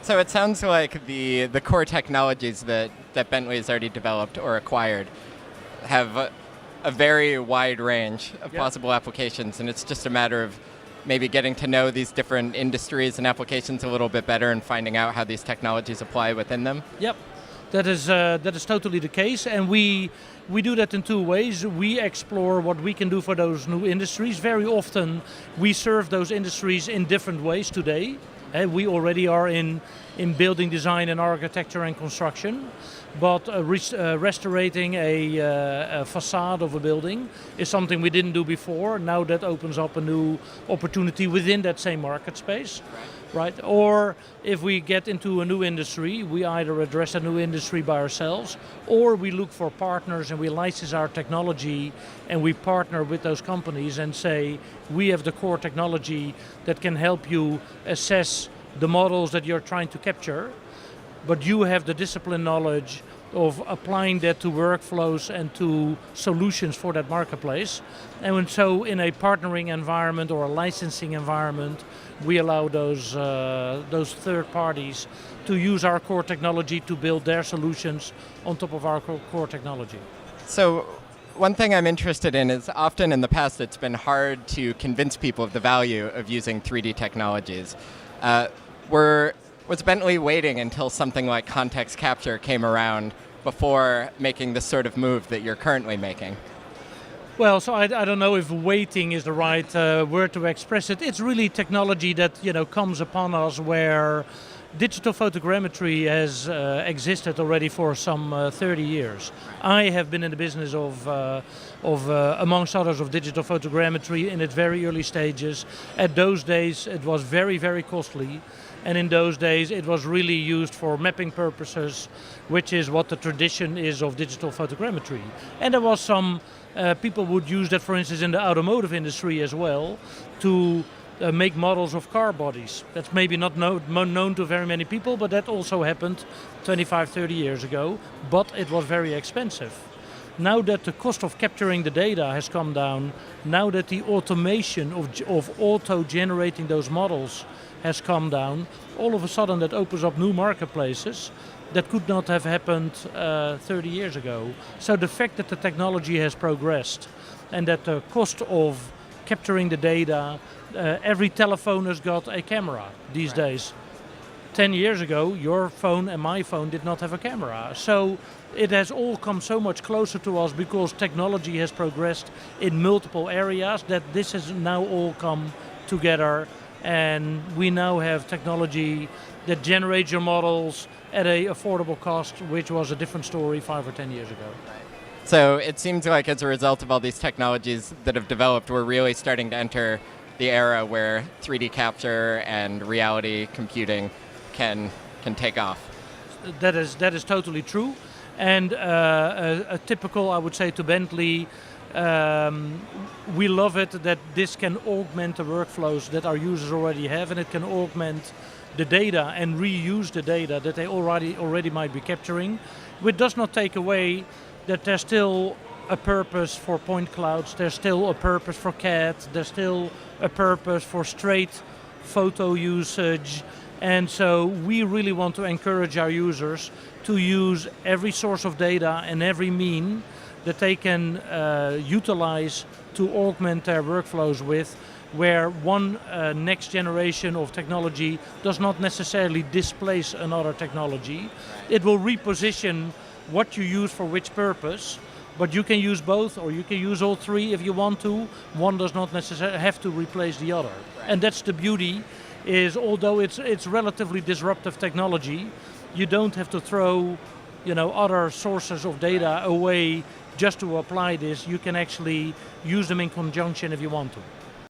So it sounds like the core technologies that Bentley has already developed or acquired have a very wide range of possible applications, and it's just a matter of maybe getting to know these different industries and applications a little bit better and finding out how these technologies apply within them. Yep, that is totally the case, and we do that in two ways. We explore what we can do for those new industries. Very often we serve those industries in different ways today. We already are in building design and architecture and construction, but restoring a facade of a building is something we didn't do before. Now that opens up a new opportunity within that same market space. Right? Or if we get into a new industry, we either address a new industry by ourselves, or we look for partners and we license our technology and we partner with those companies and say, we have the core technology that can help you assess the models that you're trying to capture, but you have the discipline knowledge of applying that to workflows and to solutions for that marketplace. And so in a partnering environment or a licensing environment, we allow those third parties to use our core technology to build their solutions on top of our core technology. So one thing I'm interested in is often in the past it's been hard to convince people of the value of using 3D technologies. Was Bentley waiting until something like context capture came around before making the sort of move that you're currently making? Well, so I don't know if waiting is the right word to express it. It's really technology that comes upon us where digital photogrammetry has existed already for some 30 years. I have been in the business of amongst others, of digital photogrammetry in its very early stages. At those days, it was very, very costly. And in those days, it was really used for mapping purposes, which is what the tradition is of digital photogrammetry. And there was some people would use that, for instance, in the automotive industry as well, to make models of car bodies. That's maybe not known to very many people, but that also happened 25, 30 years ago, but it was very expensive. Now that the cost of capturing the data has come down, now that the automation of auto-generating those models has come down, all of a sudden that opens up new marketplaces that could not have happened 30 years ago. So the fact that the technology has progressed and that the cost of capturing the data, every telephone has got a camera these days. 10 years ago, your phone and my phone did not have a camera. So it has all come so much closer to us because technology has progressed in multiple areas that this has now all come together, and we now have technology that generates your models at an affordable cost, which was a different story 5 or 10 years ago. So it seems like as a result of all these technologies that have developed, we're really starting to enter the era where 3D capture and reality computing can take off. That is totally true. And a typical, I would say, to Bentley, we love it that this can augment the workflows that our users already have, and it can augment the data and reuse the data that they already might be capturing, which does not take away that there's still a purpose for point clouds, there's still a purpose for CAD, there's still a purpose for straight photo usage. And so we really want to encourage our users to use every source of data and every mean that they can utilize to augment their workflows with, where one next generation of technology does not necessarily displace another technology. It will reposition what you use for which purpose, but you can use both, or you can use all three if you want to. One does not necessarily have to replace the other. Right. And that's the beauty, is although it's relatively disruptive technology, you don't have to throw other sources of data away just to apply this. You can actually use them in conjunction if you want to.